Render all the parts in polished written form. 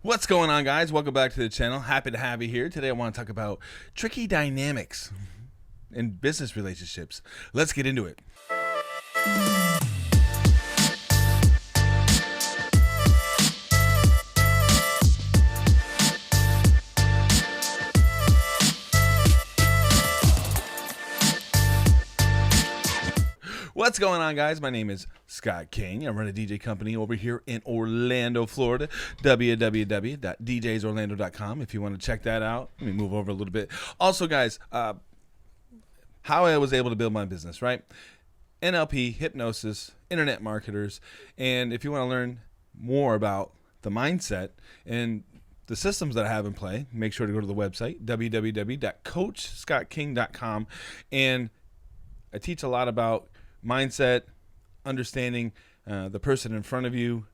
What's going on, guys? Welcome back to the channel. Happy to have you here. Today I want to talk about tricky dynamics in business relationships. Let's get into it. What's going on, guys? My name is Scott King. I run a DJ company over here in Orlando, Florida. www.djsorlando.com if you want to check that out. Let me move over a little bit. Also, guys, how I was able to build my business, right? NLP, hypnosis, internet marketers. And if you want to learn more about the mindset and the systems that I have in play, make sure to go to the website, www.coachscottking.com. And I teach a lot about mindset, understanding the person in front of you,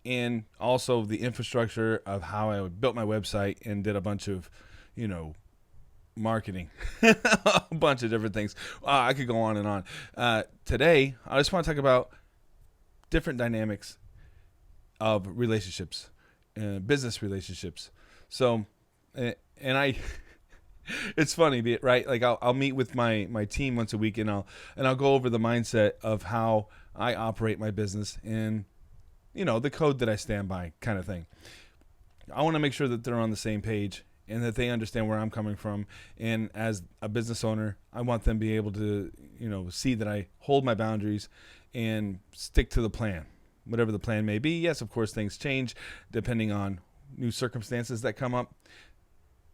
and also the infrastructure of how I built my website and did a bunch of, marketing, a bunch of different things. I could go on and on. Today, I just want to talk about different dynamics of relationships, business relationships. So, and I... It's funny, right? Like I'll meet with my team once a week, and I'll go over the mindset of how I operate my business and the code that I stand by, kind of thing. I want to make sure that they're on the same page and that they understand where I'm coming from. And as a business owner, I want them to be able to see that I hold my boundaries and stick to the plan, whatever the plan may be. Yes, of course, things change depending on new circumstances that come up.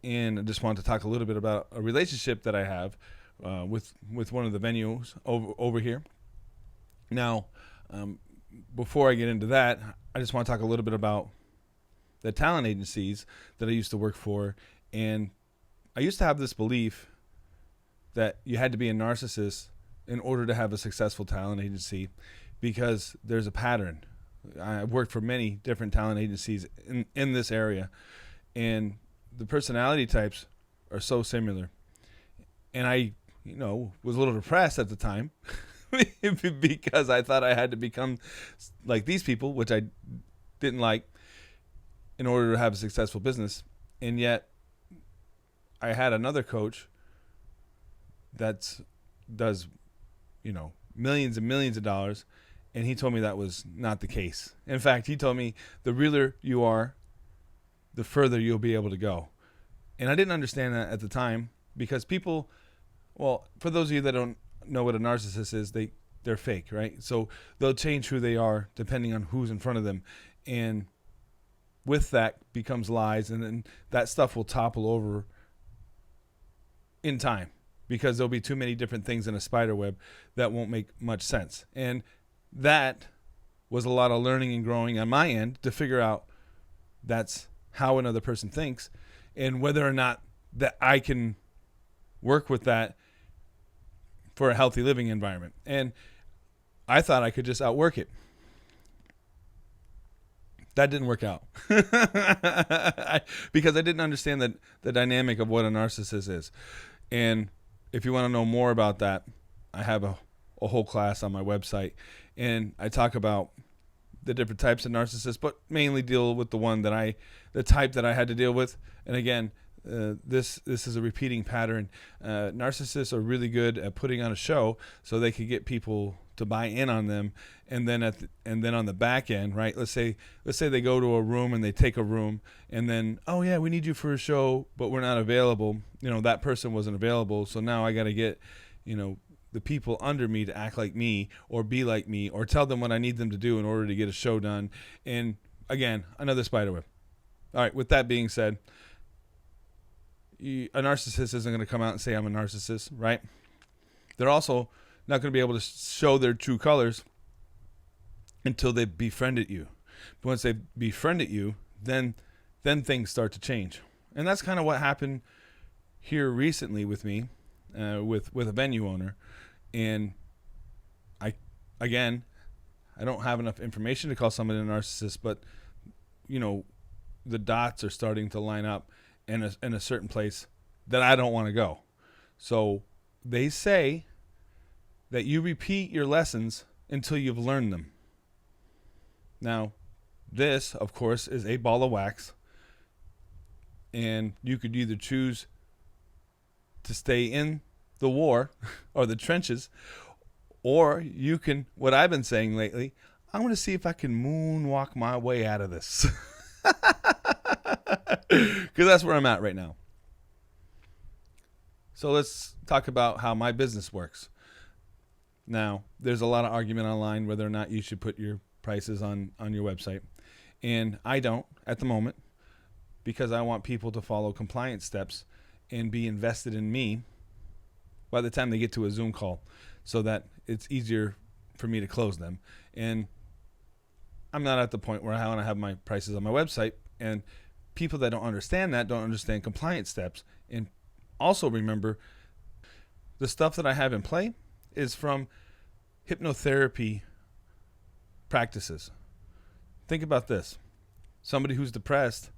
And I just wanted to talk a little bit about a relationship that I have with one of the venues over here. Now, before I get into that, I just want to talk a little bit about the talent agencies that I used to work for. And I used to have this belief that you had to be a narcissist in order to have a successful talent agency, because there's a pattern. I've worked for many different talent agencies in this area, and the personality types are so similar. And I, was a little depressed at the time because I thought I had to become like these people, which I didn't like, in order to have a successful business. And yet I had another coach that does, millions and millions of dollars. And he told me that was not the case. In fact, he told me the realer you are, the further you'll be able to go. And I didn't understand that at the time, because people, well, for those of you that don't know what a narcissist is, they're fake, right? So they'll change who they are depending on who's in front of them. And with that becomes lies, and then that stuff will topple over in time, because there'll be too many different things in a spider web that won't make much sense. And that was a lot of learning and growing on my end to figure out that's how another person thinks, and whether or not that I can work with that for a healthy living environment. And I thought I could just outwork it. That didn't work out because I didn't understand the dynamic of what a narcissist is. And if you want to know more about that, I have a whole class on my website, and I talk about the different types of narcissists, but mainly deal with the type that I had to deal with. And again, this is a repeating pattern. Narcissists are really good at putting on a show so they could get people to buy in on them, and then on the back end, right? Let's say they go to a room and they take a room, and then, oh yeah, we need you for a show, but we're not available. That person wasn't available, so now I got to get the people under me to act like me or be like me or tell them what I need them to do in order to get a show done. And again, another spider web. All right, with that being said, a narcissist isn't going to come out and say I'm a narcissist, right? They're also not going to be able to show their true colors until they've befriended you. But once they've befriended you, then things start to change. And that's kind of what happened here recently with me, with a venue owner. And I don't have enough information to call somebody a narcissist, but the dots are starting to line up in a certain place that I don't want to go. So they say that you repeat your lessons until you've learned them. Now, this, of course, is a ball of wax, And you could either choose to stay in the war or the trenches, or you can, what I've been saying lately, I'm going to see if I can moonwalk my way out of this. Because that's where I'm at right now. So let's talk about how my business works. Now, there's a lot of argument online whether or not you should put your prices on your website. And I don't at the moment, because I want people to follow compliance steps and be invested in me by the time they get to a Zoom call, so that it's easier for me to close them. And I'm not at the point where I want to have my prices on my website. And people that don't understand that don't understand compliance steps. And also remember, the stuff that I have in play is from hypnotherapy practices. Think about this. Somebody who's depressed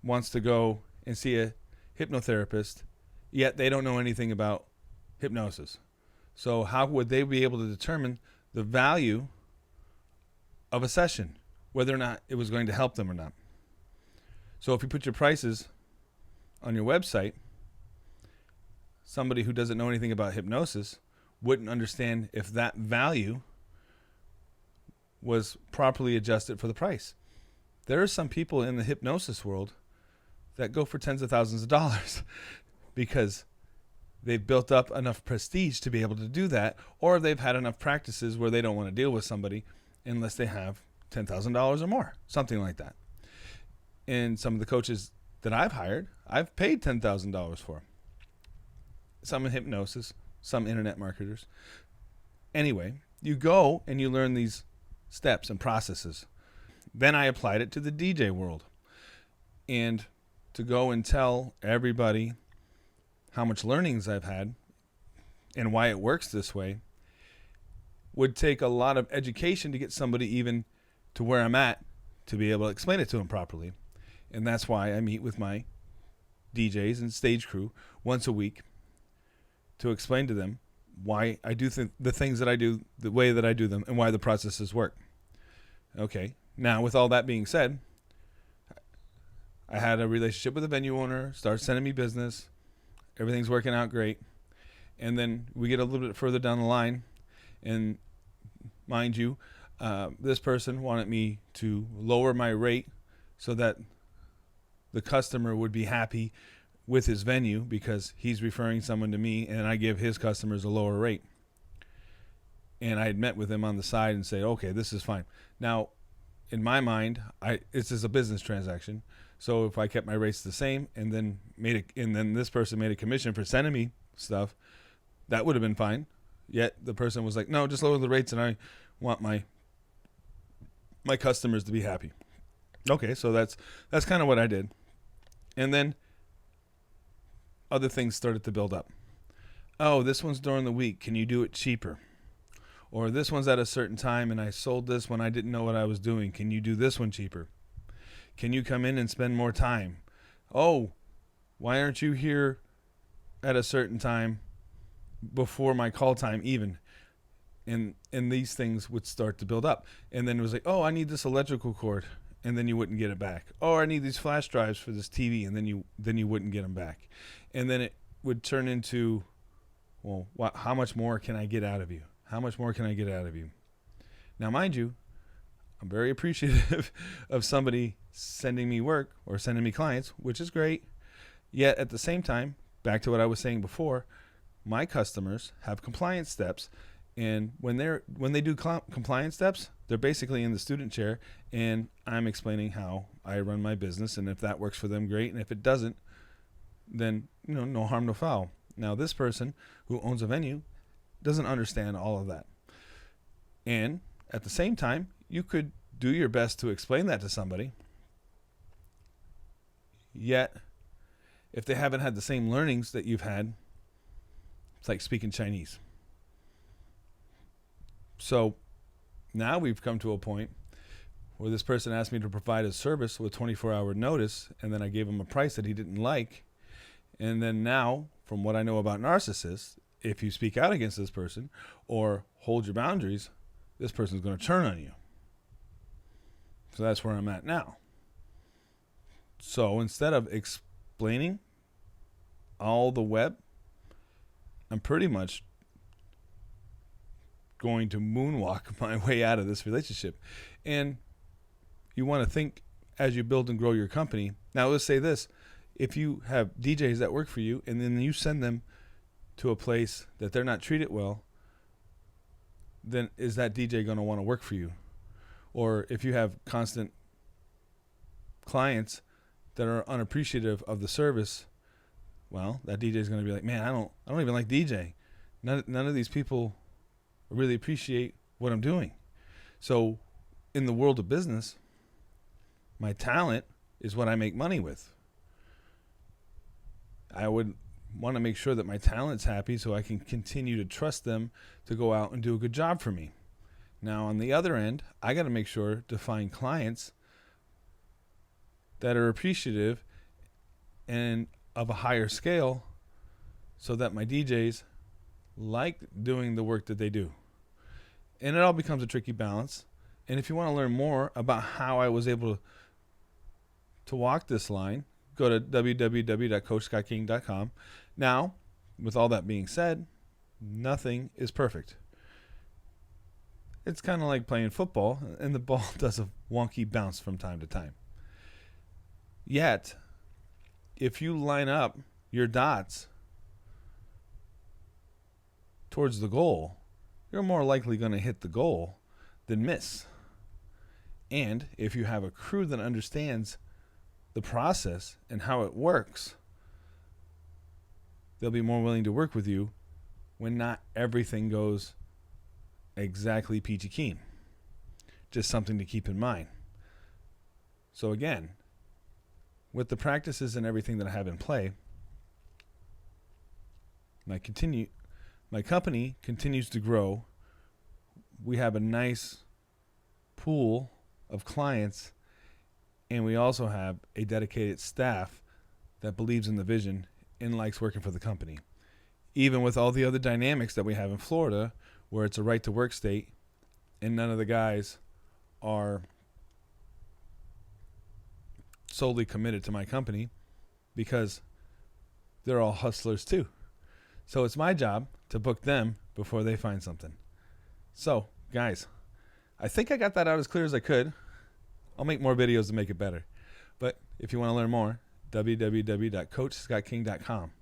wants to go and see a hypnotherapist, yet they don't know anything about hypnosis. So how would they be able to determine the value of a session, whether or not it was going to help them or not? So if you put your prices on your website, somebody who doesn't know anything about hypnosis wouldn't understand if that value was properly adjusted for the price. There are some people in the hypnosis world that go for tens of thousands of dollars because they've built up enough prestige to be able to do that, or they've had enough practices where they don't want to deal with somebody unless they have $10,000 or more, something like that. And some of the coaches that I've hired, I've paid $10,000 for. Some in hypnosis, some internet marketers. Anyway, you go and you learn these steps and processes. Then I applied it to the DJ world. And to go and tell everybody how much learnings I've had and why it works this way would take a lot of education to get somebody even to where I'm at to be able to explain it to them properly. And that's why I meet with my DJs and stage crew once a week to explain to them why I do the things that I do, the way that I do them, and why the processes work. Okay, now with all that being said, I had a relationship with a venue owner, started sending me business. Everything's working out great. And then we get a little bit further down the line, and mind you, this person wanted me to lower my rate so that the customer would be happy with his venue because he's referring someone to me and I give his customers a lower rate. And I had met with him on the side and say, okay, this is fine. Now, in my mind, this is a business transaction. So if I kept my rates the same and then this person made a commission for sending me stuff, that would have been fine. Yet the person was like, no, just lower the rates and I want my customers to be happy. Okay, so that's kind of what I did. And then other things started to build up. Oh, this one's during the week. Can you do it cheaper? Or this one's at a certain time and I sold this when I didn't know what I was doing. Can you do this one cheaper? Can you come in and spend more time? Oh, why aren't you here at a certain time before my call time even? And these things would start to build up. And then it was like, oh, I need this electrical cord. And then you wouldn't get it back. Oh, I need these flash drives for this TV. And then you wouldn't get them back. And then it would turn into, well, how much more can I get out of you? How much more can I get out of you? Now, mind you, I'm very appreciative of somebody sending me work or sending me clients, which is great. Yet at the same time, back to what I was saying before, my customers have compliance steps. And when they do compliance steps, they're basically in the student chair, and I'm explaining how I run my business, and if that works for them, great, and if it doesn't, then no harm, no foul. Now, this person who owns a venue doesn't understand all of that, and at the same time, you could do your best to explain that to somebody. Yet, if they haven't had the same learnings that you've had, it's like speaking Chinese. So now we've come to a point where this person asked me to provide a service with 24-hour notice, and then I gave him a price that he didn't like. And then now, from what I know about narcissists, if you speak out against this person or hold your boundaries, this person's going to turn on you. So that's where I'm at now. So instead of explaining all the web, I'm pretty much going to moonwalk my way out of this relationship. And you want to think as you build and grow your company. Now, let's say this. If you have DJs that work for you and then you send them to a place that they're not treated well, then is that DJ going to want to work for you? Or if you have constant clients that are unappreciative of the service, well, that DJ is going to be like, man, I don't even like DJ. None of these people really appreciate what I'm doing. So in the world of business, my talent is what I make money with. I would want to make sure that my talent's happy so I can continue to trust them to go out and do a good job for me. Now, on the other end, I got to make sure to find clients that are appreciative and of a higher scale so that my DJs like doing the work that they do. And it all becomes a tricky balance. And if you want to learn more about how I was able to walk this line, go to www.coachscottking.com. Now, with all that being said, nothing is perfect. It's kind of like playing football, and the ball does a wonky bounce from time to time. Yet, if you line up your dots towards the goal, you're more likely going to hit the goal than miss. And if you have a crew that understands the process and how it works, they'll be more willing to work with you when not everything goes exactly peachy keen. Just something to keep in mind. So again, with the practices and everything that I have in play, my company continues to grow. We have a nice pool of clients, and we also have a dedicated staff that believes in the vision and likes working for the company. Even with all the other dynamics that we have in Florida, where it's a right to work state and none of the guys are solely committed to my company because they're all hustlers too. So it's my job to book them before they find something. So, guys, I think I got that out as clear as I could. I'll make more videos to make it better. But if you want to learn more, www.coachscottking.com.